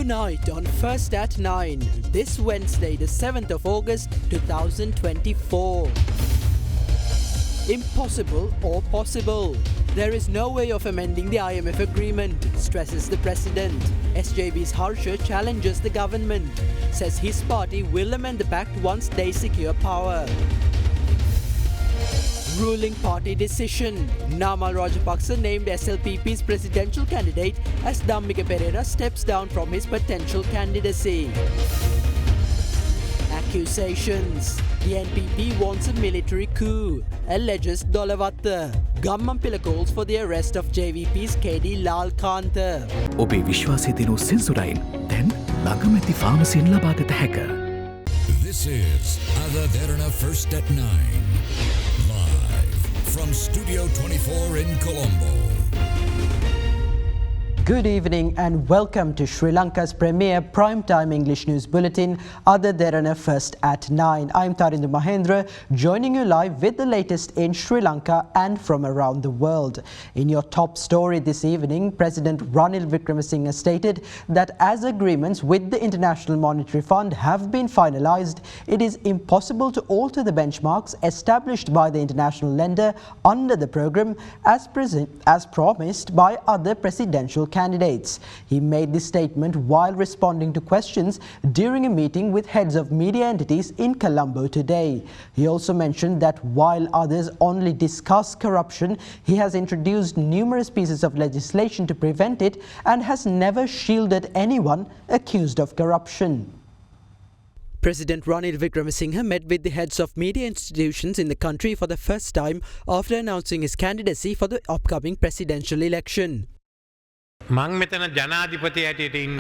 Tonight on First at 9, this Wednesday the 7th of August 2024. Impossible or possible? There is no way of amending the IMF agreement, stresses the president. SJB's Harsha challenges the government, says his party will amend the pact once they secure power. Ruling party decision. Namal Rajapaksa named SLPP's presidential candidate as Dhammika Perera steps down from his potential candidacy. Accusations. The NPP wants a military coup, alleges Dolavatta. Gammampila calls for the arrest of JVP's KD Lalkantha. ඔබේ විශ්වාසය දෙනු සෙන්සුරයින් දැන් ළඟමැති ෆාමසියෙන් ලබාගත හැක. This is Derana First at 9. Live from Studio 24 in Colombo. Good evening and welcome to Sri Lanka's premier primetime English news bulletin, Derana First at 9. I'm Tarindu Mahendra, joining you live with the latest in Sri Lanka and from around the world. In your top story this evening, President Ranil Wickremesinghe stated that as agreements with the International Monetary Fund have been finalised, it is impossible to alter the benchmarks established by the international lender under the programme as promised by other presidential candidates. He made this statement while responding to questions during a meeting with heads of media entities in Colombo today. He also mentioned that while others only discuss corruption, he has introduced numerous pieces of legislation to prevent it and has never shielded anyone accused of corruption. President Ranil Wickremesinghe met with the heads of media institutions in the country for the first time after announcing his candidacy for the upcoming presidential election. I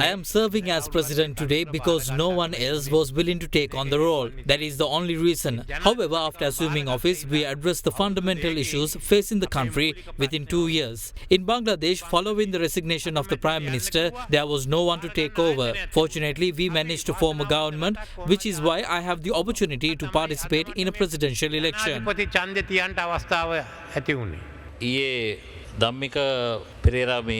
am serving as president today because no one else was willing to take on the role. That is the only reason. However, after assuming office, we addressed the fundamental issues facing the country within 2 years. In Bangladesh, following the resignation of the Prime Minister, there was no one to take over. Fortunately, we managed to form a government, which is why I have the opportunity to participate in a presidential election. Dhammika Perera මේ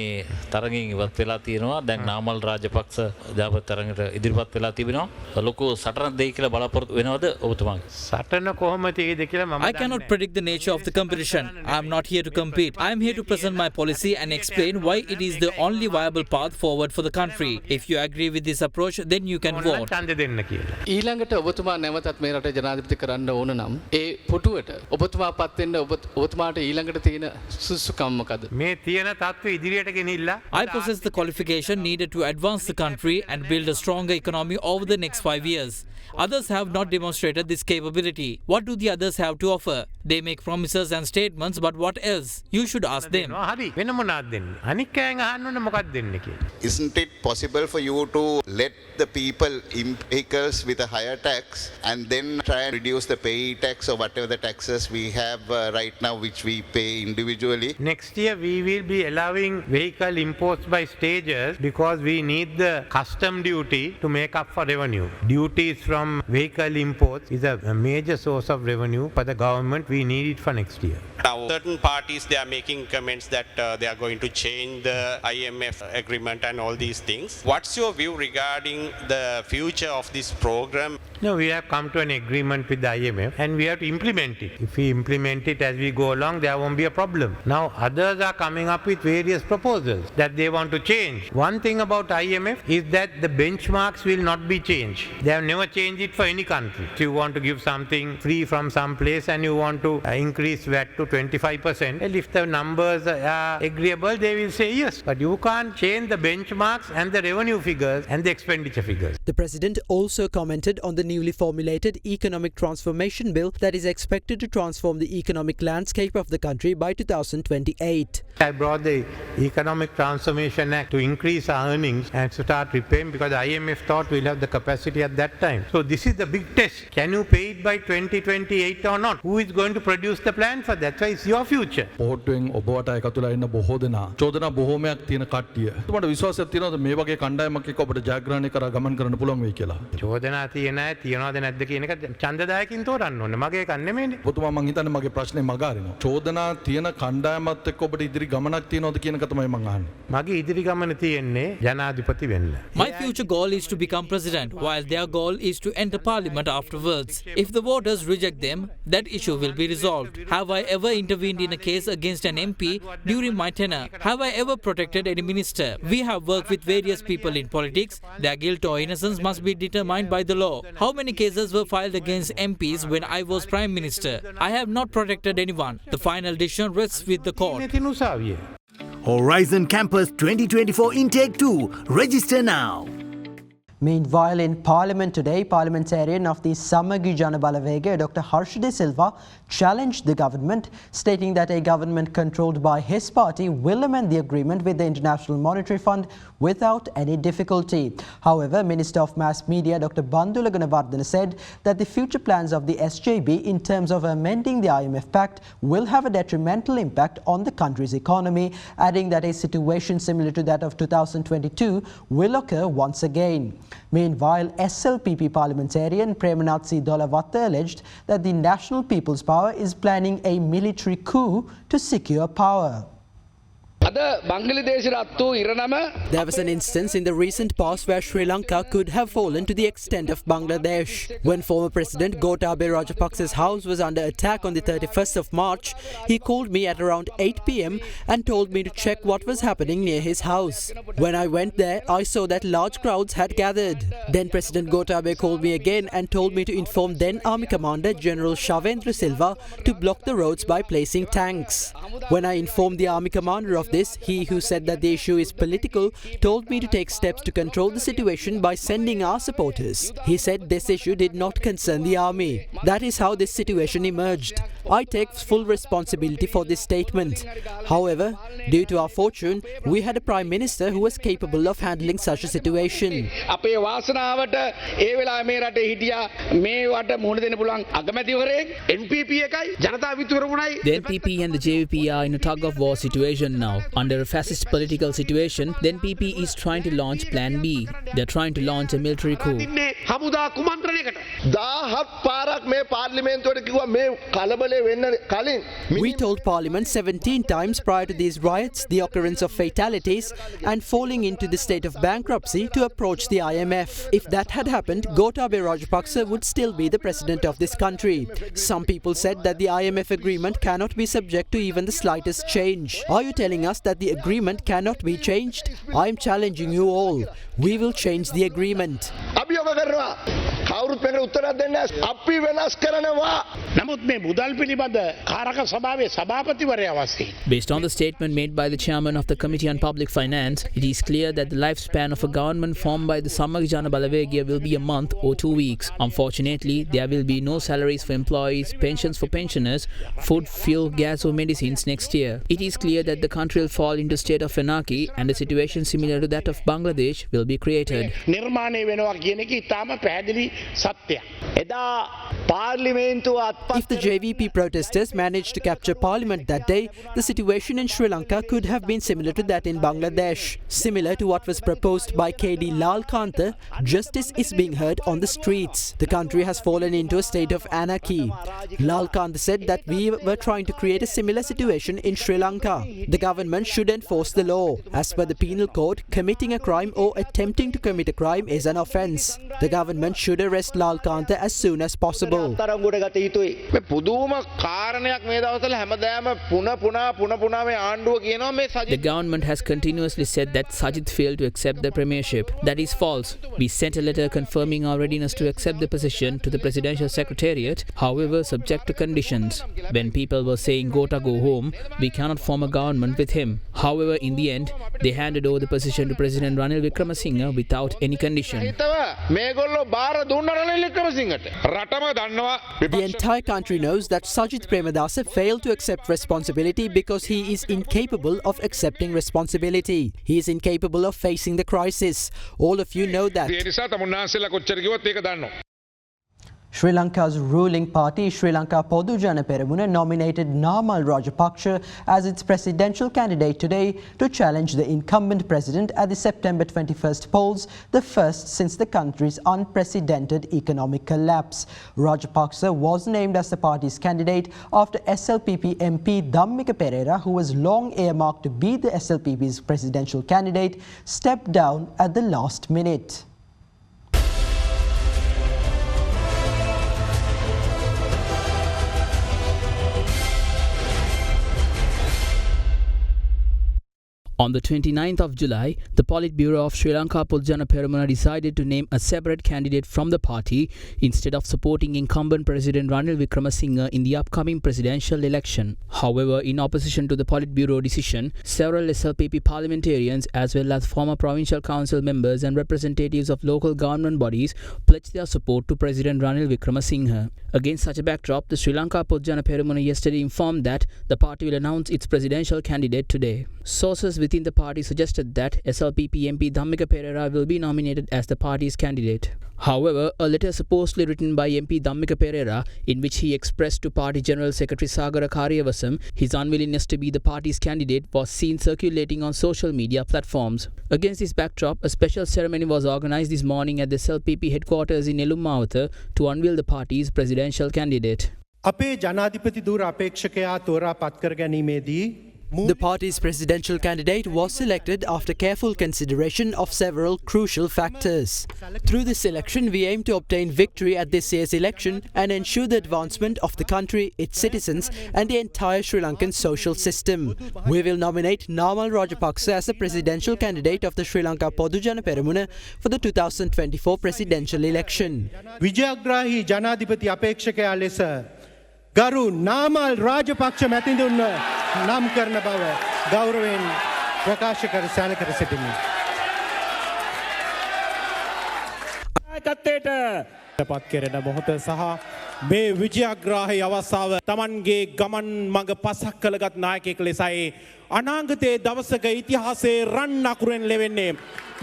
තරගින් ඉවත් වෙලා තියෙනවා දැන් නාමල් රාජපක්ෂ ජාප තරගයට ඉදිරිපත් වෙලා තිබෙනවා ලොකු සටනක් දෙයි කියලා බලාපොරොත්තු වෙනවද ඔබතුමාගේ සටන කොහොමද තියෙද කියලා මම I cannot predict the nature of the competition. I am not here to compete. I am here to present my policy and explain why it is the only viable path forward for the country. If you agree with this approach, then you can vote. ඡන්දෙ දෙන්න කියලා. ඊළඟට ඔබතුමා නැවතත් මේ රටේ ජනාධිපති කරන්න ඕන නම් ඒ පුටුවට ඔබතුමා පත් වෙන්න ඔබතුමාට ඊළඟට තියෙන සුසුකම් මේ තියෙන තත්ත්වය ඉදිරියට ගෙනිහිල්ලා I possess the qualification needed to advance the country and build a stronger economy over the next 5 years. Others have not demonstrated this capability. What do the others have to offer? They make promises and statements, but what else? You should ask them. හරි වෙන මොනවද දෙන්නේ අනික් අයන් අහන්න ඕනේ මොකක්ද දෙන්නේ කියලා. Isn't it possible for you to let the people in vehicles with a higher tax and then try and reduce the pay tax or whatever the taxes we have right now which we pay individually? Next year we will be allowing vehicle imports by stages because we need the custom duty to make up for revenue. Duties from vehicle imports is a major source of revenue for the government. We need it for next year. Now, certain parties, they are making comments that they are going to change the IMF agreement and all these things. What's your view regarding the future of this program? No, we have come to an agreement with the IMF and we have to implement it. If we implement it as we go along, there won't be a problem. Now, others are coming up with various proposals that they want to change. One thing about IMF is that the benchmarks will not be changed. They have never changed it for any country. If you want to give something free from some place and you want to increase VAT to 25%, well, if the numbers are agreeable, they will say yes. But you can't change the benchmarks and the revenue figures and the expenditure figures. The President also commented on the newly formulated Economic Transformation Bill that is expected to transform the economic landscape of the country by 2028. I brought the Economic Transformation Act to increase our earnings and to start repaying because the IMF thought we'll have the capacity at that time. So this is the big test. Can you pay it by 2028 or not? Who is going to produce the plan for that? So it's your future. පොහොට්ටුවෙන් ඔබට එකතුලා ඉන්න බොහෝ දෙනා චෝදනා බොහෝමයක් තියෙන කට්ටිය. ඔබට විශ්වාසයක් තියෙනවද මේ වගේ කණ්ඩායමක් එක්ක ඔබට ජයග්‍රහණය කරා ගමන් කරන්න පුළුවන් වෙයි කියලා? චෝදනා තියෙන අය නැහැ තියනවාද නැද්ද කියන එක ඡන්දදායකින් තෝරන්න ඕනේ. මගේ එකක් නෙමෙයිනේ. ඔබතුමා මං හිතන්නේ මගේ ප්‍රශ්නේ මගහරිනවා. චෝදනා තියෙන කණ්ඩායමත් එක්ක ඔබට ඉදිරි ගමනක් තියෙනවද කියන එක තමයි මං අහන්නේ. මගේ ඉදිරි ගමන තියෙන්නේ ජනාධිපති වෙන්න. My future goal is to become president, while their goal is to enter parliament afterwards. If the voters reject them, that issue will be resolved. Have I ever intervened in a case against an MP during my tenure? Have I ever protected any minister? We have worked with various people in politics. Their guilt or innocence must be determined by the law. How many cases were filed against MPs when I was Prime Minister? I have not protected anyone. The final decision rests with the court. Horizon Campus 2024 Intake 2. Register now. Meanwhile, in Parliament today, parliamentarian of the Samagi Jana Balawega, Dr. Harsh De Silva, challenged the government, stating that a government controlled by his party will amend the agreement with the International Monetary Fund without any difficulty. However, Minister of Mass Media, Dr. Bandula Gunawardena, said that the future plans of the SJB in terms of amending the IMF Pact will have a detrimental impact on the country's economy, adding that a situation similar to that of 2022 will occur once again. Meanwhile, SLPP parliamentarian Premanath C. Dolavatta alleged that the National People's Power is planning a military coup to secure power. There was an instance in the recent past where Sri Lanka could have fallen to the extent of Bangladesh. When former President Gotabaya Rajapaksa's house was under attack on the 31st of March, he called me at around 8 p.m. and told me to check what was happening near his house. When I went there, I saw that large crowds had gathered. Then President Gotabaya called me again and told me to inform then Army Commander General Shavendra Silva to block the roads by placing tanks. When I informed the Army Commander of this, he who said that the issue is political told me to take steps to control the situation by sending our supporters. He said this issue did not concern the army. That is how this situation emerged. I take full responsibility for this statement. However, due to our fortune, we had a Prime Minister who was capable of handling such a situation. The NPP and the JVP are in a tug-of-war situation now. Under a fascist political situation, the NPP is trying to launch Plan B. They're trying to launch a military coup. We told Parliament 17 times prior to these riots, the occurrence of fatalities and falling into the state of bankruptcy to approach the IMF. If that had happened, Gotabaya Rajapaksa would still be the president of this country. Some people said that the IMF agreement cannot be subject to even the slightest change. Are you telling us that the agreement cannot be changed? I am challenging you all. We will change the agreement. Based on the statement made by the chairman of the Committee on Public Finance, it is clear that the lifespan of a government formed by the Samagi Jana Balawega will be a month or 2 weeks. Unfortunately, there will be no salaries for employees, pensions for pensioners, food, fuel, gas or medicines next year. It is clear that the country will fall into a state of anarchy and a situation similar to that of Bangladesh will be created. If the JVP protesters managed to capture parliament that day, the situation in Sri Lanka could have been similar to that in Bangladesh. Similar to what was proposed by KD Lalkantha, justice is being heard on the streets. The country has fallen into a state of anarchy. Lalkantha said that we were trying to create a similar situation in Sri Lanka. The government should enforce the law. As per the penal code, committing a crime or attempting to commit a crime is an offence. The government should arrest Lalkantha as soon as possible. The government has continuously said that Sajid failed to accept the premiership. That is false. We sent a letter confirming our readiness to accept the position to the Presidential Secretariat, however subject to conditions. When people were saying Gota go home, we cannot form a government with him. However, in the end, they handed over the position to President Ranil Wickremesinghe without any condition. The entire country knows that Sajid Premadasa failed to accept responsibility because he is incapable of accepting responsibility. He is incapable of facing the crisis. All of you know that. Sri Lanka's ruling party, Sri Lanka Podujana Peramuna, nominated Namal Rajapaksa as its presidential candidate today to challenge the incumbent president at the September 21st polls, the first since the country's unprecedented economic collapse. Rajapaksa was named as the party's candidate after SLPP MP Dhammika Perera, who was long earmarked to be the SLPP's presidential candidate, stepped down at the last minute. On the 29th of July, the Politburo of Sri Lanka Podujana Peramuna decided to name a separate candidate from the party instead of supporting incumbent President Ranil Wickremesinghe in the upcoming presidential election. However, in opposition to the Politburo decision, several SLPP parliamentarians as well as former provincial council members and representatives of local government bodies pledged their support to President Ranil Wickremesinghe. Against such a backdrop, the Sri Lanka Podujana Peramuna yesterday informed that the party will announce its presidential candidate today. Sources within the party suggested that SLPP MP Dhammika Perera will be nominated as the party's candidate. However, a letter supposedly written by MP Dhammika Perera, in which he expressed to Party General Secretary Sagara Kariyavasam his unwillingness to be the party's candidate, was seen circulating on social media platforms. Against this backdrop, a special ceremony was organised this morning at the SLPP headquarters in Elumawatha to unveil the party's presidential candidate. අපේ ජනාධිපති ධූර අපේක්ෂකයා තෝරා පත් කර ගැනීමේදී The party's presidential candidate was selected after careful consideration of several crucial factors. Through this election, we aim to obtain victory at this year's election and ensure the advancement of the country, its citizens and the entire Sri Lankan social system. We will nominate Namal Rajapaksa as the presidential candidate of the Sri Lanka Podujana Peramuna for the 2024 presidential election. විජයග්‍රාහී ජනාධිපති අපේක්ෂකයා ලෙස ගරු නාමල් රාජපක්ෂ මැතිතුන්ව නම් කරන බව ගෞරවයෙන් ප්‍රකාශ කර සැලකර සිටිමි. නායකත්වයට පත් කෙරෙන මොහොත සහ මේ විජයග්‍රාහී අවස්ථාව Tamanගේ ගමන් මඟ පසක් කළගත් නායකයෙක් ලෙසයි අනාගතයේ දවසක ඉතිහාසයේ රන් අකුරෙන් ලැබෙන්නේ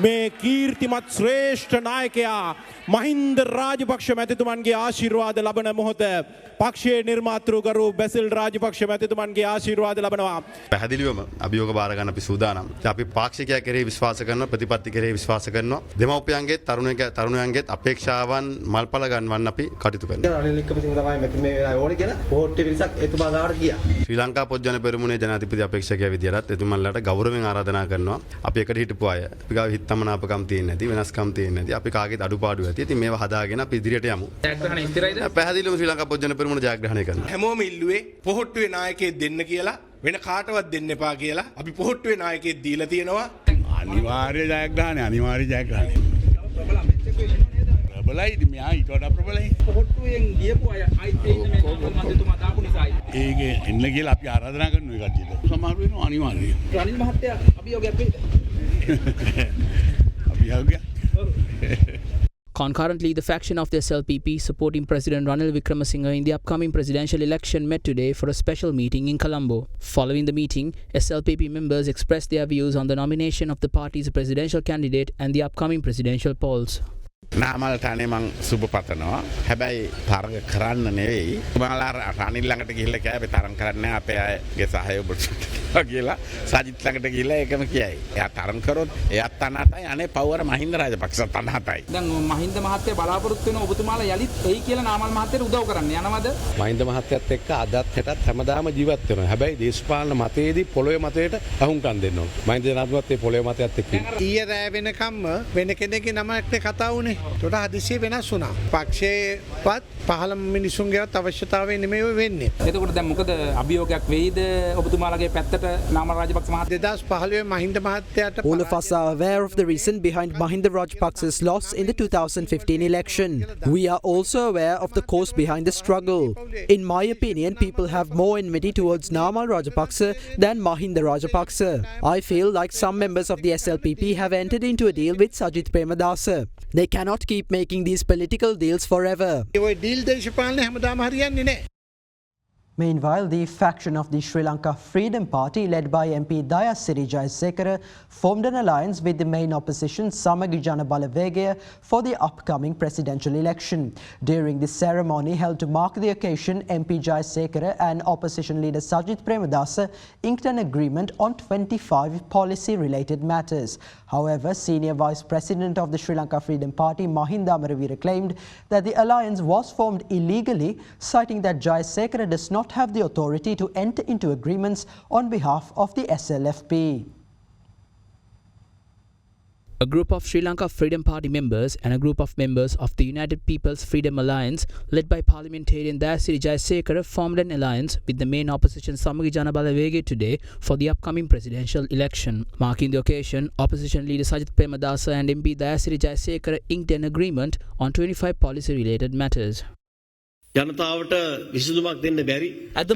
මේ කීර්තිමත් ශ්‍රේෂ්ඨ නායකයා මහින්ද රාජපක්ෂ මැතිතුමන්ගේ ආශිර්වාද ලබන මොහොත පක්ෂයේ නිර්මාතෘකරු බැසිල් රාජපක්ෂ මැතිතුමන්ගේ ආශිර්වාද ලබනවා. පැහැදිලිවම අභියෝග බාර ගන්න අපි සූදානම්. අපි පාක්ෂිකයා කෙරෙහි විශ්වාස කරනවා, ප්‍රතිපත්ති කෙරෙහි විශ්වාස කරනවා. දෙමව්පියන්ගේ තරුණයන්ගේ අපේක්ෂාවන් මල්පල ගන්නවන්න අපි කටයුතු කරනවා. රනිල් වික්‍රමසිංහ තමයි මේ වෙලාවේ ඕනේ කියලා පොහොට්ටු පිරිසක් එතුමා ගාවට ගියා. ශ්‍රී ලංකා පොජ්ජන පෙරමුණේ ජනාධිපති අපේක්ෂකයා විදියට එතුමන්ලාට ගෞරවයෙන් ආරාධනා කරනවා. අපි එකට හිටපු අය. අපි ගාව හිතමනාපකම් තියෙන්නේ නැති, වෙනස්කම් තියෙන්නේ නැති. අපි කාගේත් අඩුපාඩු ඇති. ඉතින් මේවා හදාගෙන අපි ඉදිරියට යමු. ජයග්‍රහණය ස්ථිරයිද? පැහැදිලිවම ශ්‍රී ලංකා පොජ්ජන පෙරමුණ ජයග්‍රහණය කරනවා. හැමෝම ඉල්ලුවේ පොහොට්ටුවේ නායකයෙක් දෙන්න කියලා වෙන කාටවත් දෙන්න එපා කියලා. අපි පොහොට්ටුවේ නායකයෙක් දීලා තියෙනවා. අනිවාර්ය ජයග්‍රහණය, අනිවාර්ය ජයග්‍රහණය. ප්‍රබලයි මෙයා ඊට වඩා ප්‍රබලයි. පොහොට්ටුවෙන් ගියපු අය අයිත් වෙන්නේ මේ නාමල් මහත්මයා දාපු නිසායි. ඒක එන්න කියලා අපි ආරාධනා කරනවා ඒ කට්ටියට. සමහර වෙනවා අනිවාර්යයෙන්. රනිල් මහත්තයා අභියෝගයක් වෙයිද? අභියෝගයක්. Concurrently, the faction of the SLPP supporting President Ranil Wickremesinghe in the upcoming presidential election met today for a special meeting in Colombo. Following the meeting, SLPP members expressed their views on the nomination of the party's presidential candidate and the upcoming presidential polls. නාමල්ට අනේ මං සුබ පතනවා. හැබැයි තරඟ කරන්න නෙවෙයි. මමලා රනිල් ළඟට ගිහිල්ලා කෑවේ තරඟ කරන්නේ අපේ අයගේ සහයෝගය කියලා. සජිත් ළඟට ගිහිල්ලා ඒකම කියයි. එයා තරඟ කරොත් එයාත් තනහතයි අනේ පවර මහින්ද රාජපක්ෂ තනහතයි. දැන් මහින්ද මහත්තයා බලාපොරොත්තු වෙන ඔබතුමාලා යලිත් එයි කියලා නාමල් මහත්තයාට උදව් කරන්න යනවද? මහින්ද මහත්තයත් එක්ක අදත් හෙටත් හැමදාම ජීවත් වෙනවා. හැබැයි දේශපාලන මතයේදී පොළොවේ මතයට අහුම්කම් දෙන්න ඕන. මහින්ද ජනාධිපතිත් පොළොවේ මතයත් එක්ක ඊයේ රෑ වෙනකම්ම වෙන කෙනෙක්ගේ නමකට කතා වුණේ. ඒකට හදිසියෙ වෙනස් වුණා. පක්ෂේපත් පහළ මිනිසුන්ගේවත් අවශ්‍යතාවය නෙමෙයි වෙන්නේ. එතකොට දැන් මොකද අභියෝගයක් වෙයිද ඔබතුමාලගේ පැත්තට නාමල් රාජපක්ෂ මහත්තයා 2015 මහින්ද මහත්තයාට All of us are aware of the reason behind Mahinda Rajapaksa's loss in the 2015 election. We are also aware of the cause behind the struggle. In my opinion, people have more enmity towards Namal Rajapaksa than Mahinda Rajapaksa. I feel like some members of the SLPP have entered into a deal with Sajith Premadasa. They cannot keep making these political deals forever. Meanwhile, the faction of the Sri Lanka Freedom Party, led by MP Dayasiri Jayasekara, formed an alliance with the main opposition Samagi Jana Balawegaya for the upcoming presidential election. During the ceremony held to mark the occasion, MP Jayasekara and opposition leader Sajith Premadasa inked an agreement on 25 policy-related matters. However, Senior Vice President of the Sri Lanka Freedom Party, Mahinda Amaravira, claimed that the alliance was formed illegally, citing that Jayasekara does not have the authority to enter into agreements on behalf of the SLFP. A group of Sri Lanka Freedom Party members and a group of members of the United People's Freedom Alliance, led by parliamentarian Dayasiri Jayasekara, formed an alliance with the main opposition Samagi Jana Balawegaya today for the upcoming presidential election. Marking the occasion, opposition leader Sajith Premadasa and MP Dayasiri Jayasekara inked an agreement on 25 policy-related matters. At the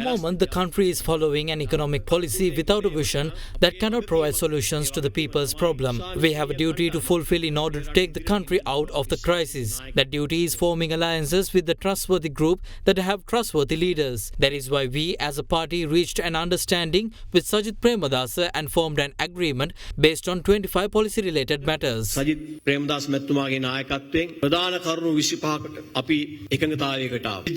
moment, the country is following an economic policy without a vision that cannot provide solutions to the people's problem. We have a duty to fulfill in order to take the country out of the crisis. That duty is forming alliances with the trustworthy group that have trustworthy leaders. That is why we as a party reached an understanding with Sajith Premadasa and formed an agreement based on 25 policy-related matters. Sajith Premadasa මැතිතුමාගේ නායකත්වයෙන් ප්‍රධාන කරුණු 25කට අපි එකඟතාවයකට ආවා. Our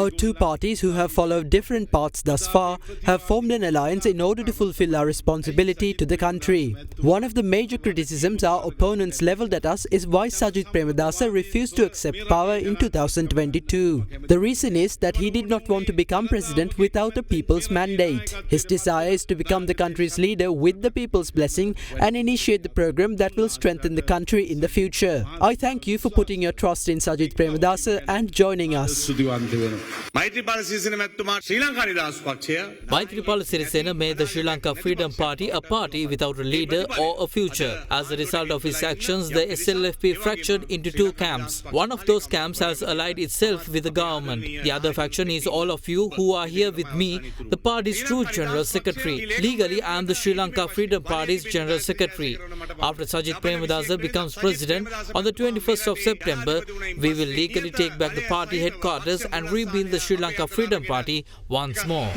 two parties, who have followed different paths thus far, have formed an alliance in order to fulfill our responsibility to the country. One of the major criticisms our opponents levelled at us is why Sajith Premadasa refused to accept power in 2022. The reason is that he did not want to become president without a people's mandate. His desire is to become the country's leader with the people's blessing and initiate the program that will strengthen the country in the future. I thank you for putting your trust in Sajith Premadasa and joining us. Maithripala Sirisena made the Sri Lanka Freedom Party a party without a leader or a future. As a result of his actions, the SLFP fractured into two camps. One of those camps has allied itself with the government. The other faction is all of you who are here with me, the party's true General Secretary. Legally, I am the Sri Lanka Freedom Party's General Secretary. After Sajith Premadasa becomes president on the 21st of September, we will legally take back the party headquarters and rebuild the Sri Lanka Freedom Party once more.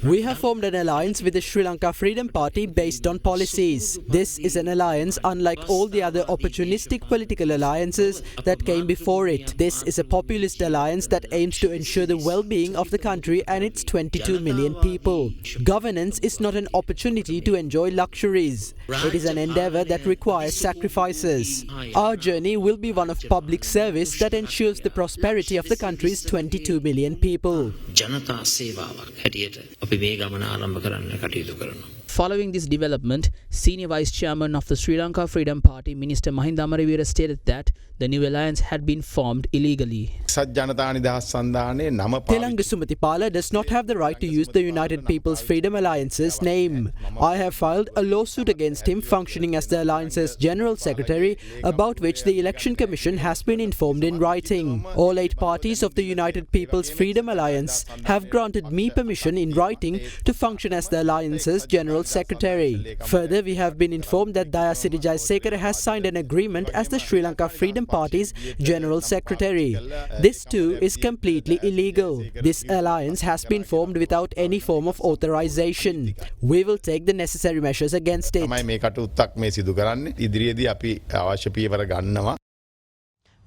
We have formed an alliance with the Sri Lanka Freedom Party based on policies. This is an alliance unlike all the other opportunistic political alliances that came before it. This is a populist alliance that aims to ensure the well-being of the country and its 22 million people. Governance is not an opportunity to enjoy luxuries. It is an endeavour that requires sacrifices. Our journey will be one of public service that ensures the prosperity of the country's 22 million people. Following this development, Senior Vice Chairman of the Sri Lanka Freedom Party, Minister Mahinda Amaravira, stated that the new alliance had been formed illegally. Telanga Sumatipala does not have the right to use the United People's Freedom Alliance's name. I have filed a lawsuit against him functioning as the Alliance's General Secretary, about which the Election Commission has been informed in writing. All 8 parties of the United People's Freedom Alliance have granted me permission in writing to function as the Alliance's General Secretary. Further, we have been informed that Dayasiri Jayasekara has signed an agreement as the Sri Lanka Freedom Party's General Secretary. This too is completely illegal. This alliance has been formed without any form of authorization. We will take the necessary measures against it.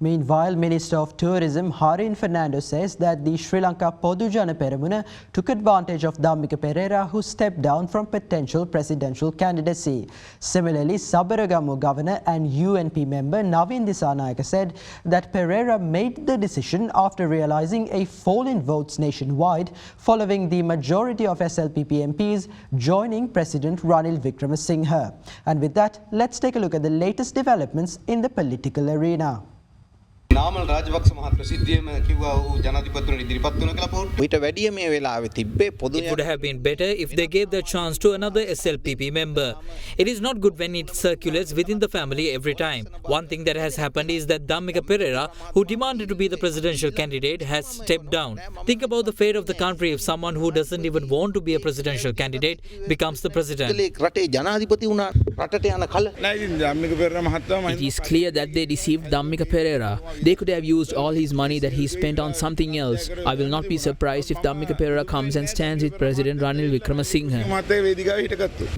Meanwhile, Minister of Tourism Harin Fernando says that the Sri Lanka Podujana Peramuna took advantage of Dhammika Perera, who stepped down from potential presidential candidacy. Similarly, Sabaragamu Governor and UNP member Navin Disanayaka said that Perera made the decision after realising a fall in votes nationwide following the majority of SLPP MPs joining President Ranil Wickremesinghe. And with that, let's take a look at the latest developments in the political arena. Namal Rajapaksa මහත් ප්‍රසිද්ධියම කිව්වා ඌ ජනාධිපතිතුමනි ඉදිරිපත් වෙනවා කියලා පොහොට්ටු. ඊට වැඩිය මේ වෙලාවේ තිබ්බේ පොදු It would have been better if they gave the chance to another SLPP member. It is not good when it circulates within the family every time. One thing that has happened is that Dhammika Pereira, who demanded to be the presidential candidate, has stepped down. Think about the fate of the country if someone who doesn't even want to be a presidential candidate becomes the president. රටේ ජනාධිපති වුණා රටට යන කල. It is clear that they deceived Dhammika Pereira. They could have used all his money that he spent on something else. I will not be surprised if Dhammika Pereira comes and stands with President Ranil Wickremesinghe.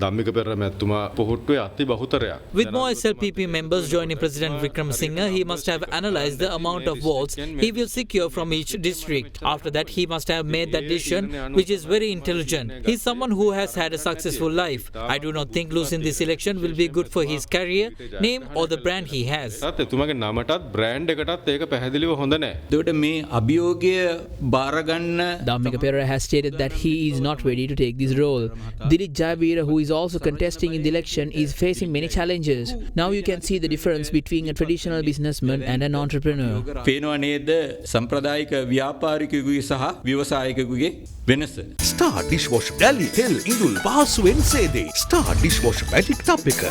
Dhammika Perera මැතිතුමා පොහොට්ටුවේ අති බහුතරයක්. With more SLPP members joining President Wickremesinghe, he must have analysed the amount of votes he will secure from each district. After that, he must have made that decision, which is very intelligent. He is someone who has had a successful life. I do not think losing this election will be good for his career, name or the brand he has. එතුමාගේ නමටත් brand එකටත් ඒක පැහැදිලිව හොඳ නැහැ. එතකොට මේ අභියෝගය බාර ගන්න Dhammika Pereira has stated that he is not ready to take this role. Dirit Jayavira, who is also contesting in the election, is facing many challenges. Now you can see the difference between a traditional businessman and an entrepreneur. පේනවා නේද සම්ප්‍රදායික ව්‍යාපාරිකයෙකුගේ සහ ව්‍යවසායකයෙකුගේ වෙනස. Star dishwasher ඩැලි තෙල් ඉඳුල් පහසුවෙන් සේදේ. Star dishwasher magic tub එක.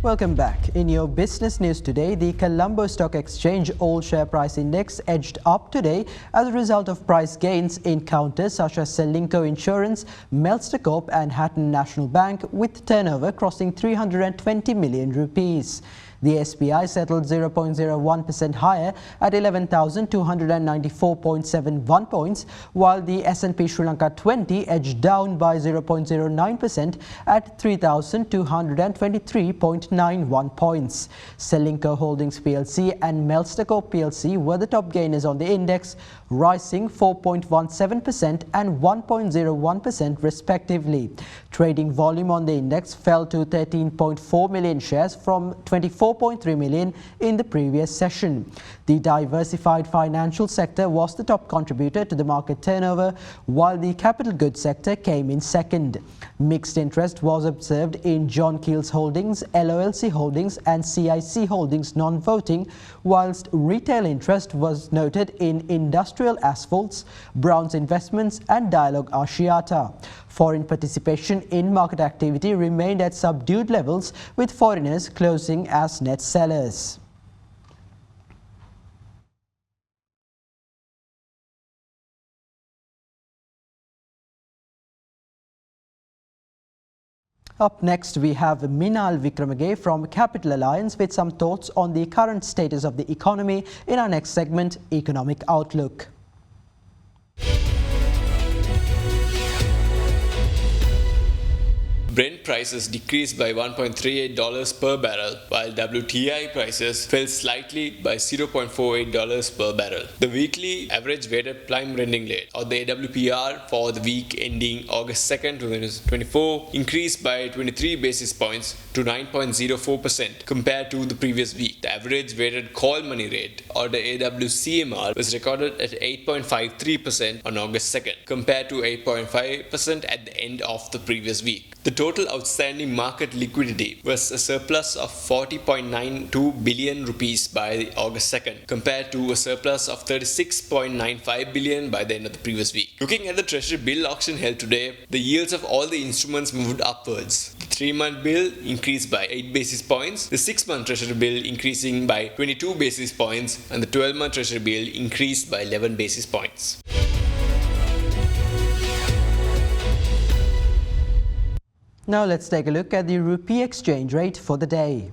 Welcome back. In your business news today, the Colombo Stock Exchange All Share Price Index edged up today as a result of price gains in counters such as Selinco Insurance, Melster Corp and Hatton National Bank, with turnover crossing 320 million rupees. The SPI settled 0.01% higher at 11,294.71 points, while the S&P Sri Lanka 20 edged down by 0.09% at 3,223.91 points. Selinco Holdings PLC and Melster Corp PLC were the top gainers on the index, rising 4.17% and 1.01% respectively. Trading volume on the index fell to 13.4 million shares from 24.3 million in the previous session. The diversified financial sector was the top contributor to the market turnover, while the capital goods sector came in second. Mixed interest was observed in John Keel's Holdings, LOLC Holdings and CIC Holdings non-voting, whilst retail interest was noted in Industrial Asphalts, Brown's Investments and Dialogue Asiata. Foreign participation in market activity remained at subdued levels, with foreigners closing as net sellers. Up next, we have Minal Wickremesinghe from Capital Alliance with some thoughts on the current status of the economy in our next segment, Economic Outlook. Brent prices decreased by $1.38 per barrel, while WTI prices fell slightly by $0.48 per barrel. The weekly average weighted prime lending rate, or the AWPR, for the week ending August 2nd, 2024 increased by 23 basis points to 9.04% compared to the previous week. The average weighted call money rate, or the AWCMR, was recorded at 8.53% on August 2nd compared to 8.5% at the end of the previous week. The total outstanding market liquidity was a surplus of 40.92 billion rupees by August 2nd compared to a surplus of 36.95 billion by the end of the previous week. Looking at the Treasury bill auction held today, the yields of all the instruments moved upwards. The 3-month bill increased by 8 basis points, the 6-month Treasury bill increasing by 22 basis points, and the 12-month Treasury bill increased by 11 basis points. Now let's take a look at the rupee exchange rate for the day.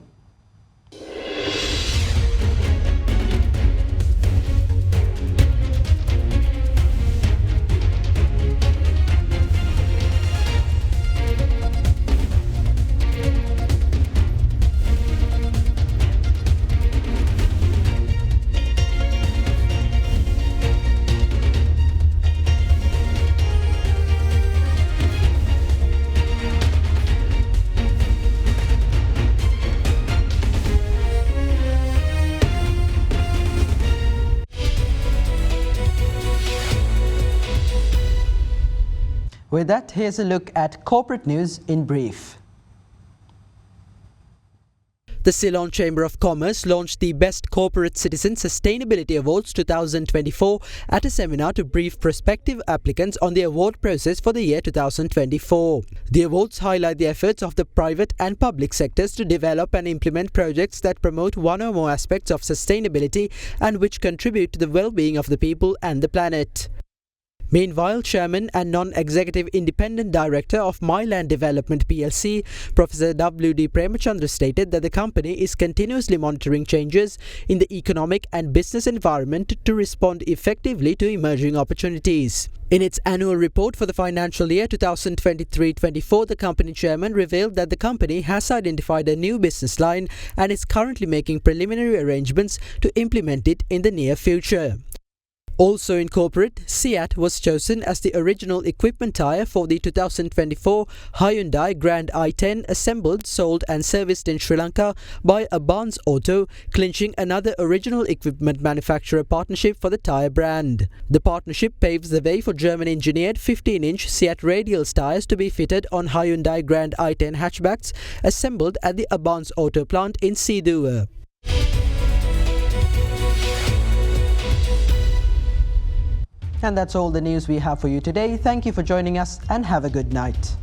With that, here's a look at corporate news in brief. The Ceylon Chamber of Commerce launched the Best Corporate Citizen Sustainability Awards 2024 at a seminar to brief prospective applicants on the award process for the year 2024. The awards highlight the efforts of the private and public sectors to develop and implement projects that promote one or more aspects of sustainability and which contribute to the well-being of the people and the planet. Meanwhile, Chairman and Non-Executive Independent Director of Myland Development plc, Professor W.D. Premachandra stated that the company is continuously monitoring changes in the economic and business environment to respond effectively to emerging opportunities. In its annual report for the financial year 2023-24, the company chairman revealed that the company has identified a new business line and is currently making preliminary arrangements to implement it in the near future. Also in corporate, SEAT was chosen as the original equipment tyre for the 2024 Hyundai Grand i10 assembled, sold and serviced in Sri Lanka by Abans Auto, clinching another original equipment manufacturer partnership for the tyre brand. The partnership paves the way for German-engineered 15-inch SEAT radials tyres to be fitted on Hyundai Grand i10 hatchbacks assembled at the Abans Auto plant in Siduwa. And that's all the news we have for you today. Thank you for joining us and have a good night.